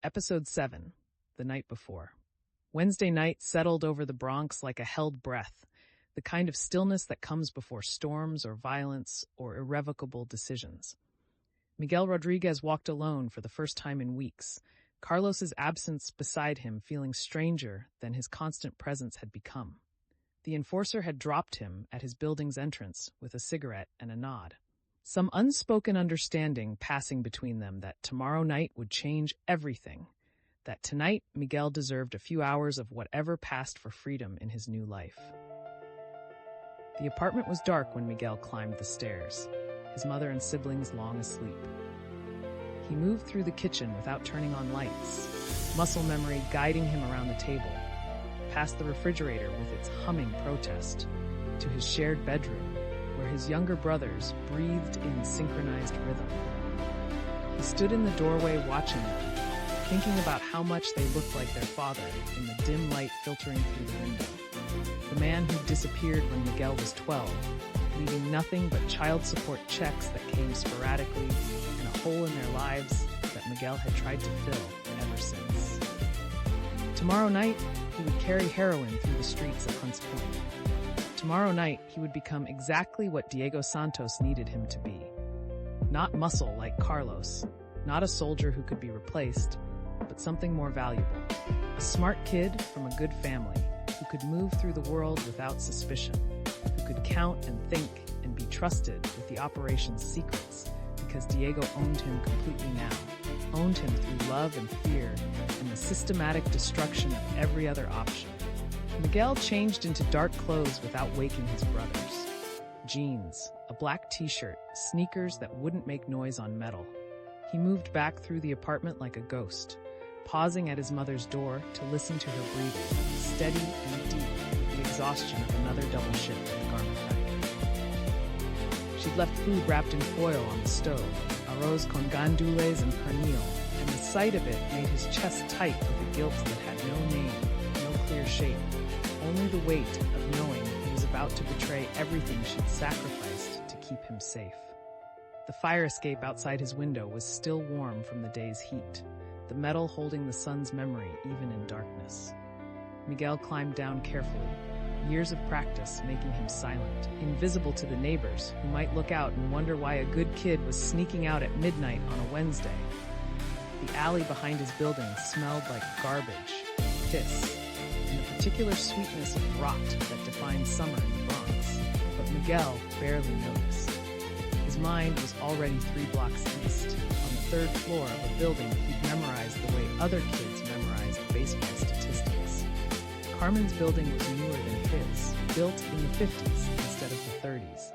Episode 7, The Night Before. Wednesday night settled over the Bronx like a held breath, the kind of stillness that comes before storms or violence or irrevocable decisions. Miguel Rodriguez walked alone for the first time in weeks, Carlos's absence beside him feeling stranger than his constant presence had become. The enforcer had dropped him at his building's entrance with a cigarette and a nod. Some unspoken understanding passing between them that tomorrow night would change everything, that tonight Miguel deserved a few hours of whatever passed for freedom in his new life. The apartment was dark when Miguel climbed the stairs, his mother and siblings long asleep. He moved through the kitchen without turning on lights, muscle memory guiding him around the table, past the refrigerator with its humming protest, to his shared bedroom, where his younger brothers breathed in synchronized rhythm. He stood in the doorway watching them, thinking about how much they looked like their father in the dim light filtering through the window. The man who disappeared when Miguel was 12, leaving nothing but child support checks that came sporadically and a hole in their lives that Miguel had tried to fill ever since. Tomorrow night, he would carry heroin through the streets of Hunts Point. Tomorrow night, he would become exactly what Diego Santos needed him to be. Not muscle like Carlos, not a soldier who could be replaced, but something more valuable. A smart kid from a good family who could move through the world without suspicion, who could count and think and be trusted with the operation's secrets because Diego owned him completely now, owned him through love and fear and the systematic destruction of every other option. Miguel changed into dark clothes without waking his brothers. Jeans, a black t-shirt, sneakers that wouldn't make noise on metal. He moved back through the apartment like a ghost, pausing at his mother's door to listen to her breathing, steady and deep with the exhaustion of another double shift at the garment factory. She'd left food wrapped in foil on the stove, arroz con gandules and pernil, and the sight of it made his chest tight with a guilt that had no name, no clear shape. Only the weight of knowing he was about to betray everything she'd sacrificed to keep him safe. The fire escape outside his window was still warm from the day's heat, the metal holding the sun's memory even in darkness. Miguel climbed down carefully, years of practice making him silent, invisible to the neighbors who might look out and wonder why a good kid was sneaking out at midnight on a Wednesday. The alley behind his building smelled like garbage, piss, and the particular sweetness of rot that defined summer in the Bronx, but Miguel barely noticed. His mind was already 3 blocks east, on the 3rd floor of a building he'd memorized the way other kids memorized baseball statistics. Carmen's building was newer than his, built in the 50s instead of the 30s,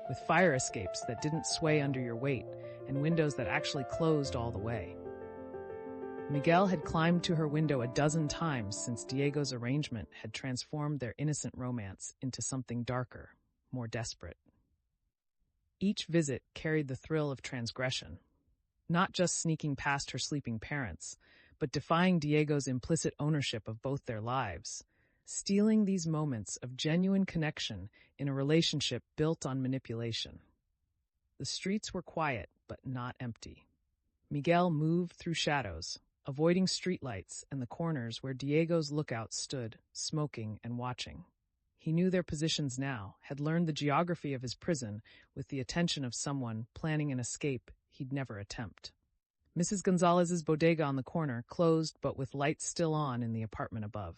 with fire escapes that didn't sway under your weight and windows that actually closed all the way. Miguel had climbed to her window a dozen times since Diego's arrangement had transformed their innocent romance into something darker, more desperate. Each visit carried the thrill of transgression, not just sneaking past her sleeping parents, but defying Diego's implicit ownership of both their lives, stealing these moments of genuine connection in a relationship built on manipulation. The streets were quiet, but not empty. Miguel moved through shadows, avoiding streetlights and the corners where Diego's lookouts stood, smoking and watching. He knew their positions now, had learned the geography of his prison with the attention of someone planning an escape he'd never attempt. Mrs. Gonzalez's bodega on the corner closed but with lights still on in the apartment above.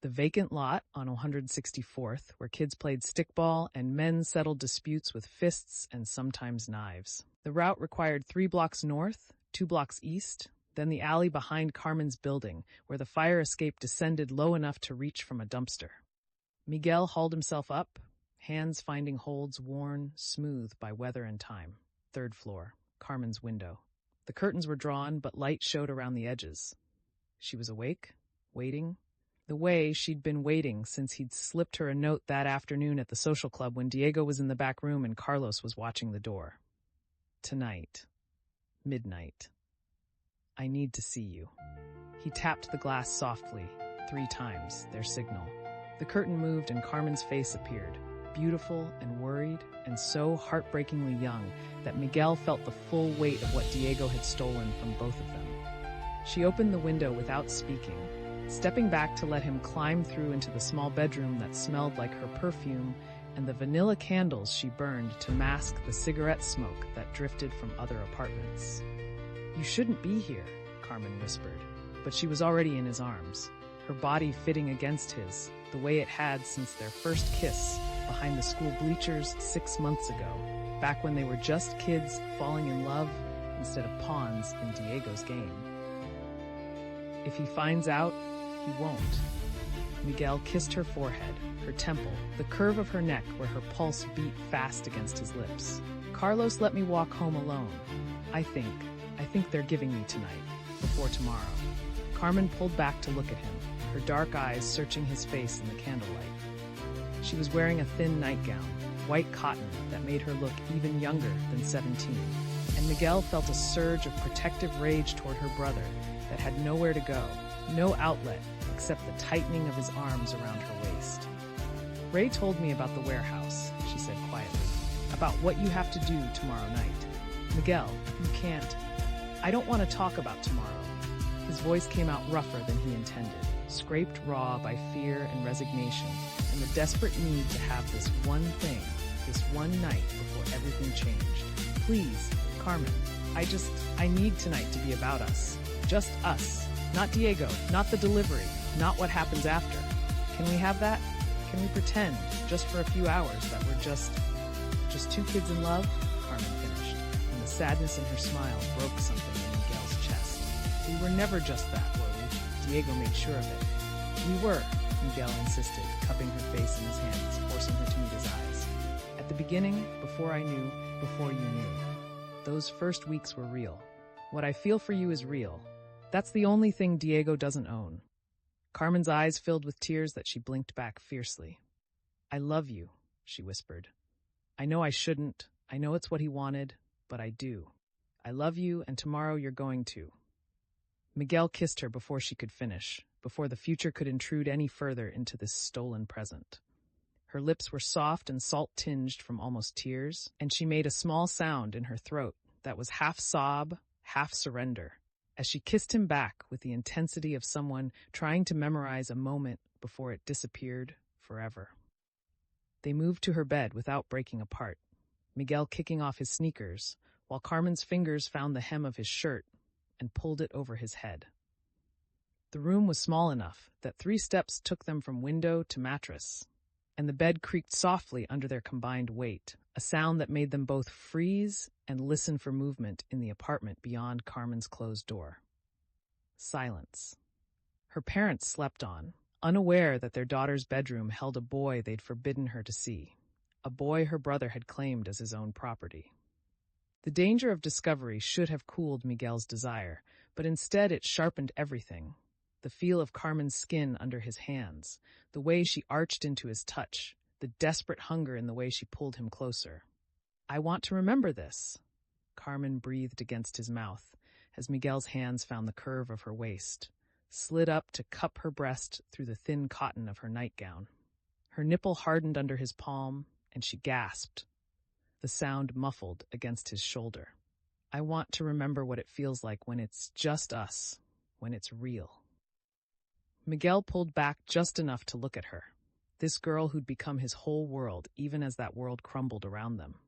The vacant lot on 164th, where kids played stickball and men settled disputes with fists and sometimes knives. The route required 3 blocks north, 2 blocks east, then the alley behind Carmen's building, where the fire escape descended low enough to reach from a dumpster. Miguel hauled himself up, hands finding holds worn smooth by weather and time. 3rd floor, Carmen's window. The curtains were drawn, but light showed around the edges. She was awake, waiting, the way she'd been waiting since he'd slipped her a note that afternoon at the social club when Diego was in the back room and Carlos was watching the door. Tonight. Midnight. I need to see you. He tapped the glass softly, 3 times, their signal. The curtain moved and Carmen's face appeared, beautiful and worried and so heartbreakingly young that Miguel felt the full weight of what Diego had stolen from both of them. She opened the window without speaking, stepping back to let him climb through into the small bedroom that smelled like her perfume and the vanilla candles she burned to mask the cigarette smoke that drifted from other apartments. "You shouldn't be here," Carmen whispered, but she was already in his arms, her body fitting against his, the way it had since their first kiss behind the school bleachers 6 months ago, back when they were just kids falling in love instead of pawns in Diego's game. "If he finds out, he won't." Miguel kissed her forehead, her temple, the curve of her neck where her pulse beat fast against his lips. "Carlos let me walk home alone. I think they're giving me tonight, before tomorrow." Carmen pulled back to look at him, her dark eyes searching his face in the candlelight. She was wearing a thin nightgown, white cotton that made her look even younger than 17, and Miguel felt a surge of protective rage toward her brother that had nowhere to go, no outlet except the tightening of his arms around her waist. "Ray told me about the warehouse," she said quietly, "about what you have to do tomorrow night. Miguel, you can't. I don't want to talk about tomorrow." His voice came out rougher than he intended, scraped raw by fear and resignation, and the desperate need to have this one thing, this one night before everything changed. "Please, Carmen, I need tonight to be about us. Just us. Not Diego, not the delivery, not what happens after. Can we have that? Can we pretend, just for a few hours, that we're just two kids in love?" Carmen finished, and the sadness in her smile broke something in Miguel's chest. "We were never just that, were we?" Diego made sure of it. "We were," Miguel insisted, cupping her face in his hands, forcing her to meet his eyes. "At the beginning, before I knew, before you knew. Those first weeks were real. What I feel for you is real. That's the only thing Diego doesn't own." Carmen's eyes filled with tears that she blinked back fiercely. "I love you," she whispered. "I know I shouldn't. I know it's what he wanted, but I do. I love you, and tomorrow you're going to." Miguel kissed her before she could finish, before the future could intrude any further into this stolen present. Her lips were soft and salt-tinged from almost tears, and she made a small sound in her throat that was half sob, half surrender, as she kissed him back with the intensity of someone trying to memorize a moment before it disappeared forever. They moved to her bed without breaking apart, Miguel kicking off his sneakers, while Carmen's fingers found the hem of his shirt and pulled it over his head. The room was small enough that 3 steps took them from window to mattress, and the bed creaked softly under their combined weight, a sound that made them both freeze and listen for movement in the apartment beyond Carmen's closed door. Silence. Her parents slept on, unaware that their daughter's bedroom held a boy they'd forbidden her to see, a boy her brother had claimed as his own property. The danger of discovery should have cooled Miguel's desire, but instead it sharpened everything. The feel of Carmen's skin under his hands, the way she arched into his touch, the desperate hunger in the way she pulled him closer. "I want to remember this," Carmen breathed against his mouth, as Miguel's hands found the curve of her waist, slid up to cup her breast through the thin cotton of her nightgown. Her nipple hardened under his palm, and she gasped, the sound muffled against his shoulder. "I want to remember what it feels like when it's just us, when it's real." Miguel pulled back just enough to look at her, this girl who'd become his whole world even as that world crumbled around them.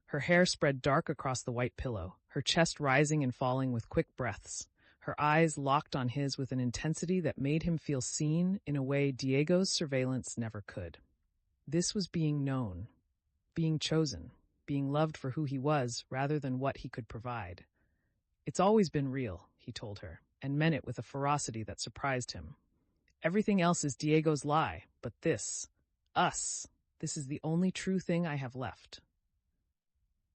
Her hair spread dark across the white pillow, her chest rising and falling with quick breaths, her eyes locked on his with an intensity that made him feel seen in a way Diego's surveillance never could. This was being known, being chosen, being loved for who he was rather than what he could provide. "It's always been real," he told her, and meant it with a ferocity that surprised him. "Everything else is Diego's lie, but this, us, this is the only true thing I have left."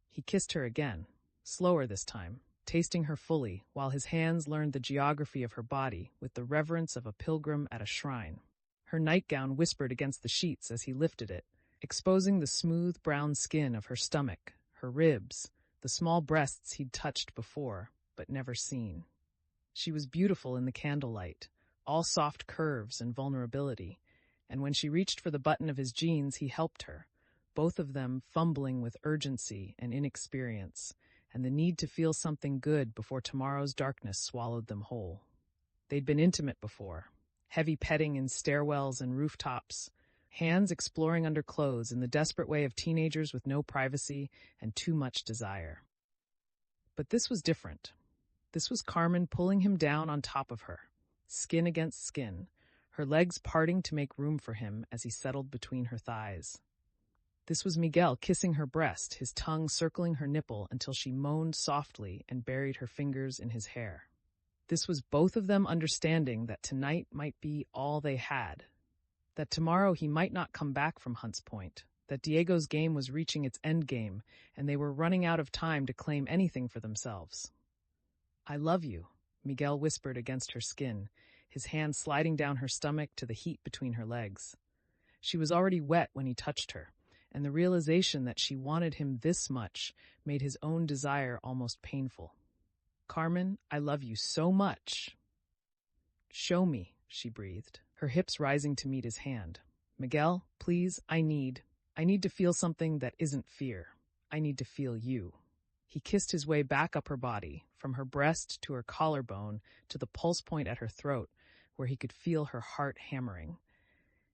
He kissed her again, slower this time, tasting her fully, while his hands learned the geography of her body with the reverence of a pilgrim at a shrine. Her nightgown whispered against the sheets as he lifted it, exposing the smooth brown skin of her stomach, her ribs, the small breasts he'd touched before, but never seen. She was beautiful in the candlelight, all soft curves and vulnerability, and when she reached for the button of his jeans, he helped her, both of them fumbling with urgency and inexperience, and the need to feel something good before tomorrow's darkness swallowed them whole. They'd been intimate before, heavy petting in stairwells and rooftops, hands exploring under clothes in the desperate way of teenagers with no privacy and too much desire. But this was different. This was Carmen pulling him down on top of her, skin against skin, her legs parting to make room for him as he settled between her thighs. This was Miguel kissing her breast, his tongue circling her nipple until she moaned softly and buried her fingers in his hair. This was both of them understanding that tonight might be all they had, that tomorrow he might not come back from Hunts Point, that Diego's game was reaching its end game, and they were running out of time to claim anything for themselves. "I love you," Miguel whispered against her skin, his hand sliding down her stomach to the heat between her legs. She was already wet when he touched her, and the realization that she wanted him this much made his own desire almost painful. "Carmen, I love you so much." "Show me," she breathed, her hips rising to meet his hand. "Miguel, please, I need to feel something that isn't fear. I need to feel you." He kissed his way back up her body, from her breast to her collarbone to the pulse point at her throat, where he could feel her heart hammering.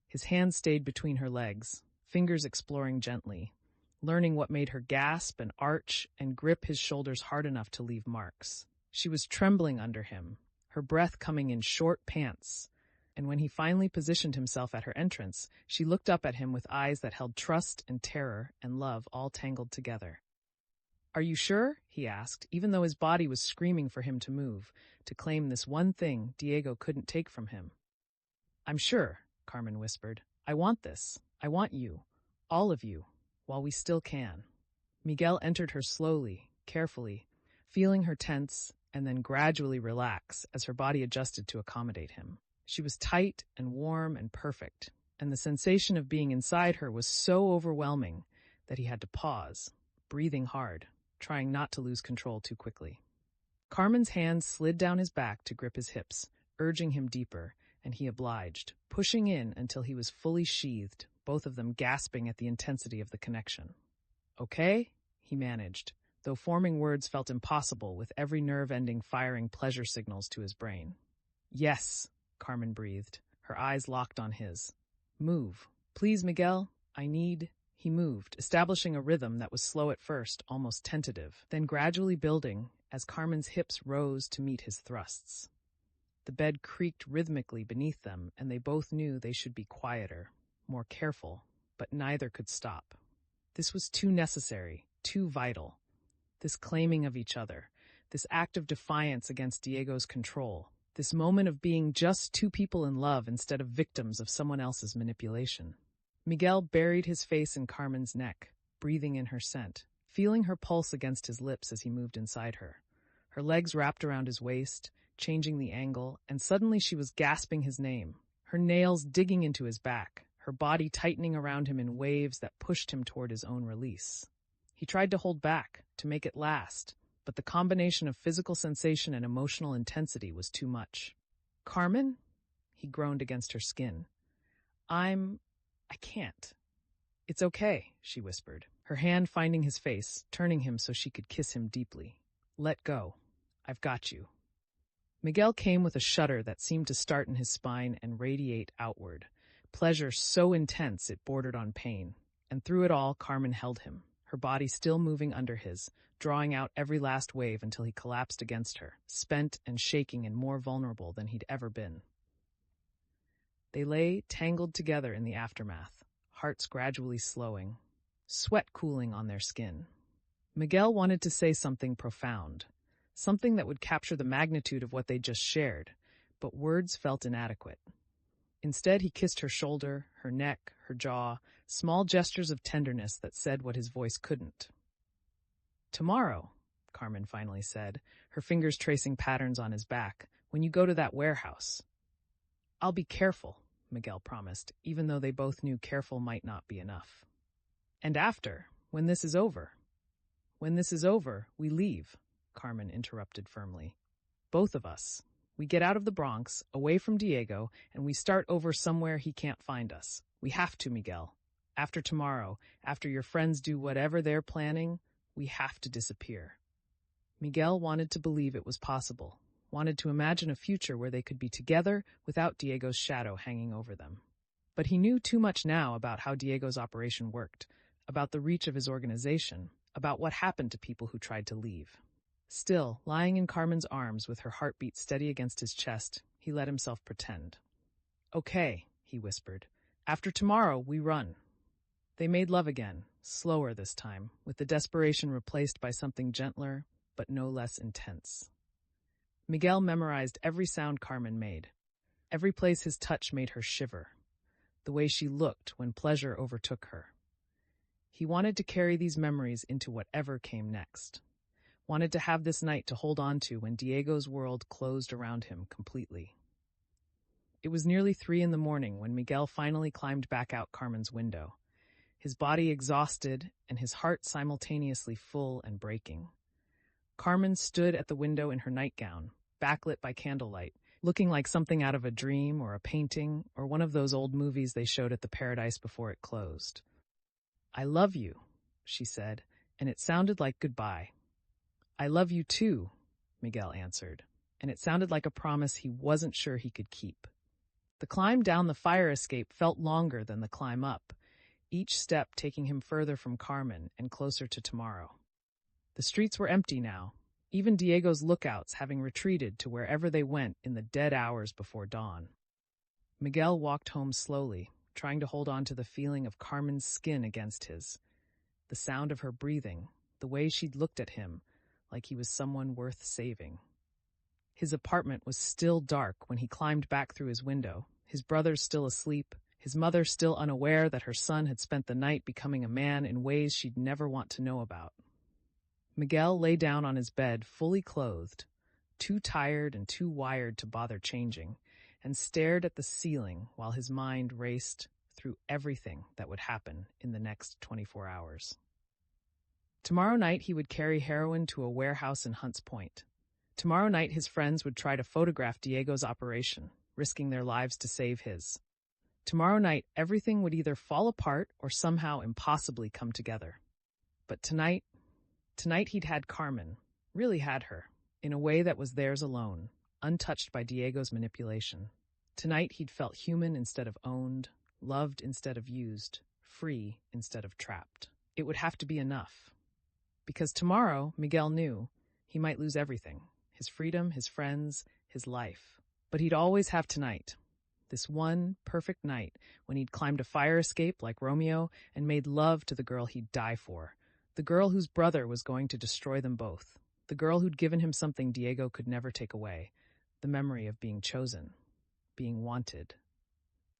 His hand stayed between her legs, fingers exploring gently, learning what made her gasp and arch and grip his shoulders hard enough to leave marks. She was trembling under him, her breath coming in short pants, and when he finally positioned himself at her entrance, she looked up at him with eyes that held trust and terror and love all tangled together. "Are you sure?" he asked, even though his body was screaming for him to move, to claim this one thing Diego couldn't take from him. "I'm sure," Carmen whispered. "I want this. I want you. All of you. While we still can." Miguel entered her slowly, carefully, feeling her tense and then gradually relax as her body adjusted to accommodate him. She was tight and warm and perfect, and the sensation of being inside her was so overwhelming that he had to pause, breathing hard, trying not to lose control too quickly. Carmen's hands slid down his back to grip his hips, urging him deeper, and he obliged, pushing in until he was fully sheathed, both of them gasping at the intensity of the connection. "Okay?" he managed, though forming words felt impossible with every nerve ending firing pleasure signals to his brain. "Yes," Carmen breathed, her eyes locked on his. "Move. Please, Miguel. He moved, establishing a rhythm that was slow at first, almost tentative, then gradually building as Carmen's hips rose to meet his thrusts. The bed creaked rhythmically beneath them, and they both knew they should be quieter, more careful, but neither could stop. This was too necessary, too vital. This claiming of each other, this act of defiance against Diego's control, this moment of being just two people in love instead of victims of someone else's manipulation. Miguel buried his face in Carmen's neck, breathing in her scent, feeling her pulse against his lips as he moved inside her. Her legs wrapped around his waist, changing the angle, and suddenly she was gasping his name, her nails digging into his back, her body tightening around him in waves that pushed him toward his own release. He tried to hold back, to make it last, but the combination of physical sensation and emotional intensity was too much. "Carmen?" He groaned against her skin. I can't." "It's okay," she whispered, her hand finding his face, turning him so she could kiss him deeply. "Let go. I've got you." Miguel came with a shudder that seemed to start in his spine and radiate outward, pleasure so intense it bordered on pain. And through it all, Carmen held him, her body still moving under his, drawing out every last wave until he collapsed against her, spent and shaking and more vulnerable than he'd ever been. They lay tangled together in the aftermath, hearts gradually slowing, sweat cooling on their skin. Miguel wanted to say something profound, something that would capture the magnitude of what they just shared, but words felt inadequate. Instead, he kissed her shoulder, her neck, her jaw, small gestures of tenderness that said what his voice couldn't. "Tomorrow," Carmen finally said, her fingers tracing patterns on his back, "when you go to that warehouse." "I'll be careful," Miguel promised, even though they both knew careful might not be enough. "And after, when this is over?" "When this is over, we leave," Carmen interrupted firmly. "Both of us. We get out of the Bronx, away from Diego, and we start over somewhere he can't find us. We have to, Miguel. After tomorrow, after your friends do whatever they're planning, we have to disappear." Miguel wanted to believe it was possible, wanted to imagine a future where they could be together without Diego's shadow hanging over them. But he knew too much now about how Diego's operation worked, about the reach of his organization, about what happened to people who tried to leave. Still, lying in Carmen's arms with her heartbeat steady against his chest, he let himself pretend. "Okay," he whispered. "After tomorrow, we run." They made love again, slower this time, with the desperation replaced by something gentler, but no less intense. Miguel memorized every sound Carmen made, every place his touch made her shiver, the way she looked when pleasure overtook her. He wanted to carry these memories into whatever came next, wanted to have this night to hold on to when Diego's world closed around him completely. It was nearly 3 in the morning when Miguel finally climbed back out Carmen's window, his body exhausted and his heart simultaneously full and breaking. Carmen stood at the window in her nightgown, backlit by candlelight, looking like something out of a dream or a painting or one of those old movies they showed at the Paradise before it closed. "I love you," she said, and it sounded like goodbye. "I love you too," Miguel answered, and it sounded like a promise he wasn't sure he could keep. The climb down the fire escape felt longer than the climb up, each step taking him further from Carmen and closer to tomorrow. The streets were empty now, even Diego's lookouts having retreated to wherever they went in the dead hours before dawn. Miguel walked home slowly, trying to hold on to the feeling of Carmen's skin against his, the sound of her breathing, the way she'd looked at him, like he was someone worth saving. His apartment was still dark when he climbed back through his window, his brothers still asleep, his mother still unaware that her son had spent the night becoming a man in ways she'd never want to know about. Miguel lay down on his bed fully clothed, too tired and too wired to bother changing, and stared at the ceiling while his mind raced through everything that would happen in the next 24 hours. Tomorrow night he would carry Heroin to a warehouse in Hunts Point. Tomorrow night his friends would try to photograph Diego's operation, risking their lives to save his. Tomorrow night everything would either fall apart or somehow impossibly come together. But tonight he'd had Carmen, really had her, in a way that was theirs alone, untouched by Diego's manipulation. Tonight he'd felt human instead of owned, loved instead of used, free instead of trapped. It would have to be enough. Because tomorrow, Miguel knew, he might lose everything, his freedom, his friends, his life. But he'd always have tonight, this one perfect night when he'd climbed a fire escape like Romeo and made love to the girl he'd die for, the girl whose brother was going to destroy them both, the girl who'd given him something Diego could never take away, the memory of being chosen, being wanted,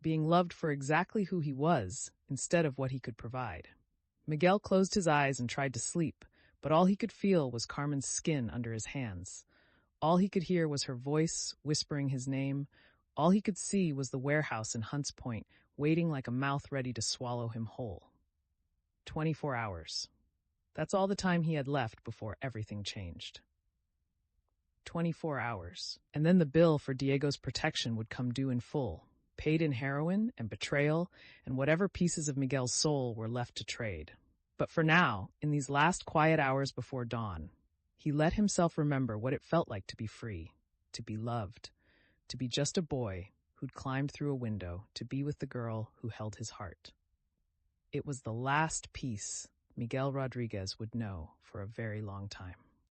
being loved for exactly who he was instead of what he could provide. Miguel closed his eyes and tried to sleep, but all he could feel was Carmen's skin under his hands. All he could hear was her voice whispering his name. All he could see was the warehouse in Hunts Point, waiting like a mouth ready to swallow him whole. 24 hours. That's all the time he had left before everything changed. 24 hours. And then the bill for Diego's protection would come due in full, paid in heroin and betrayal and whatever pieces of Miguel's soul were left to trade. But for now, in these last quiet hours before dawn, he let himself remember what it felt like to be free, to be loved, to be just a boy who'd climbed through a window to be with the girl who held his heart. It was the last piece Miguel Rodriguez would know for a very long time.